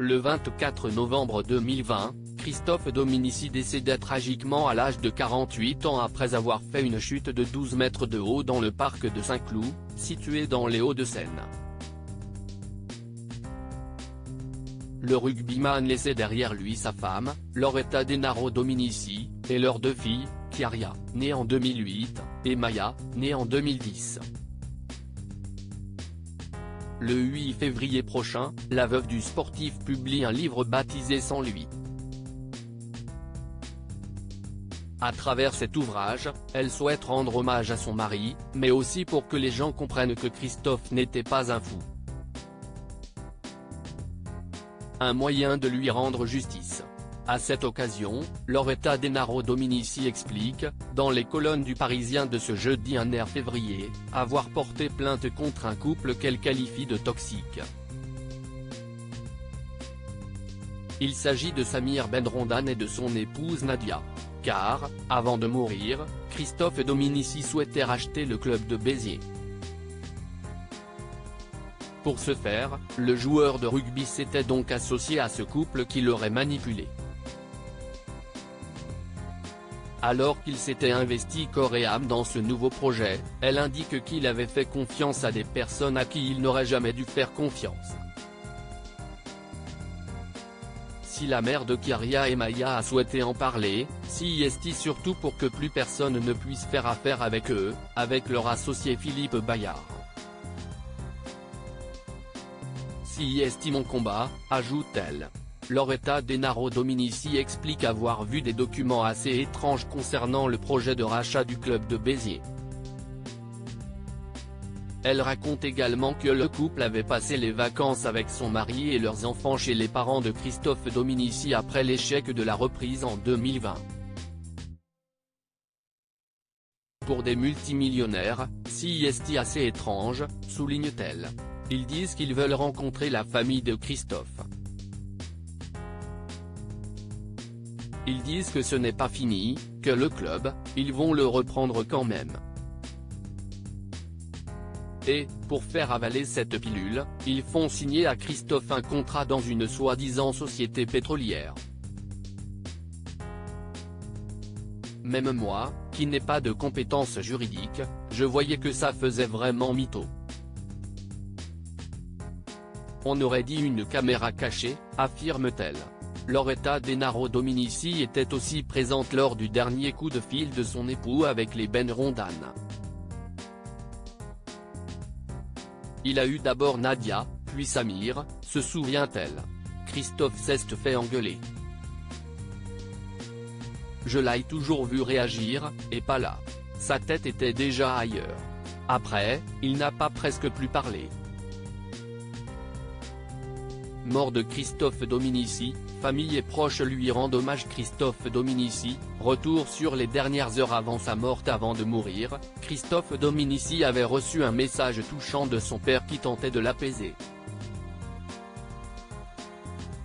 Le 24 novembre 2020, Christophe Dominici décédait tragiquement à l'âge de 48 ans après avoir fait une chute de 12 mètres de haut dans le parc de Saint-Cloud, situé dans les Hauts-de-Seine. Le rugbyman laissait derrière lui sa femme, Loretta Denaro Dominici, et leurs deux filles, Chiaria, née en 2008, et Maya, née en 2010. Le 8 février prochain, la veuve du sportif publie un livre baptisé Sans lui. À travers cet ouvrage, elle souhaite rendre hommage à son mari, mais aussi pour que les gens comprennent que Christophe n'était pas un fou. Un moyen de lui rendre justice. À cette occasion, Loretta Denaro Dominici explique, dans les colonnes du Parisien de ce jeudi 1er février, avoir porté plainte contre un couple qu'elle qualifie de toxique. Il s'agit de Samir Benrondane et de son épouse Nadia. Car, avant de mourir, Christophe Dominici souhaitait racheter le club de Béziers. Pour ce faire, le joueur de rugby s'était donc associé à ce couple qui l'aurait manipulé. Alors qu'il s'était investi corps et âme dans ce nouveau projet, elle indique qu'il avait fait confiance à des personnes à qui il n'aurait jamais dû faire confiance. Si la mère de Chiaria et Maya a souhaité en parler, c'est surtout pour que plus personne ne puisse faire affaire avec eux, avec leur associé Philippe Bayard. C'est mon combat, ajoute-t-elle. Loretta Denaro Dominici explique avoir vu des documents assez étranges concernant le projet de rachat du club de Béziers. Elle raconte également que le couple avait passé les vacances avec son mari et leurs enfants chez les parents de Christophe Dominici après l'échec de la reprise en 2020. Pour des multimillionnaires, c'est assez étrange, souligne-t-elle. Ils disent qu'ils veulent rencontrer la famille de Christophe. Ils disent que ce n'est pas fini, que le club, ils vont le reprendre quand même. Et, pour faire avaler cette pilule, ils font signer à Christophe un contrat dans une soi-disant société pétrolière. Même moi, qui n'ai pas de compétences juridiques, je voyais que ça faisait vraiment mytho. On aurait dit une caméra cachée, affirme-t-elle. Loretta Denaro Dominici était aussi présente lors du dernier coup de fil de son époux avec les Benrondane. Il a eu d'abord Nadia, puis Samir, se souvient-elle. Christophe s'est fait engueuler. Je l'ai toujours vu réagir, et pas là. Sa tête était déjà ailleurs. Après, il n'a pas presque plus parlé. Mort de Christophe Dominici, famille et proches lui rendent hommage. Christophe Dominici, retour sur les dernières heures avant sa mort. Avant de mourir, Christophe Dominici avait reçu un message touchant de son père qui tentait de l'apaiser.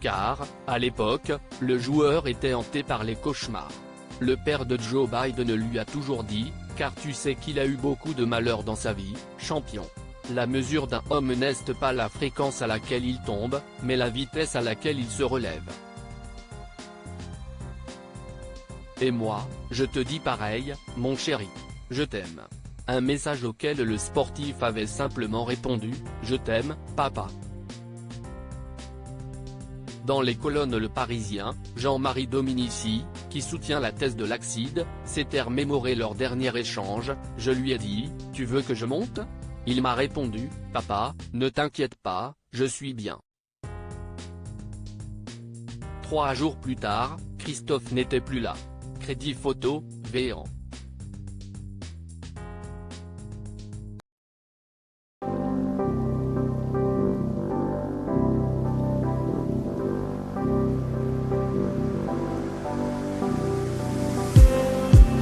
Car, à l'époque, le joueur était hanté par les cauchemars. Le père de Joe Biden lui a toujours dit, car tu sais qu'il a eu beaucoup de malheur dans sa vie, champion. La mesure d'un homme n'est pas la fréquence à laquelle il tombe, mais la vitesse à laquelle il se relève. Et moi, je te dis pareil, mon chéri. Je t'aime. Un message auquel le sportif avait simplement répondu, je t'aime, papa. Dans les colonnes Le Parisien, Jean-Marie Dominici, qui soutient la thèse de l'Axide, s'était remémoré leur dernier échange. Je lui ai dit, tu veux que je monte ? Il m'a répondu, papa, ne t'inquiète pas, je suis bien. 3 jours plus tard, Christophe n'était plus là. Crédit photo, Véan.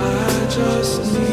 I just need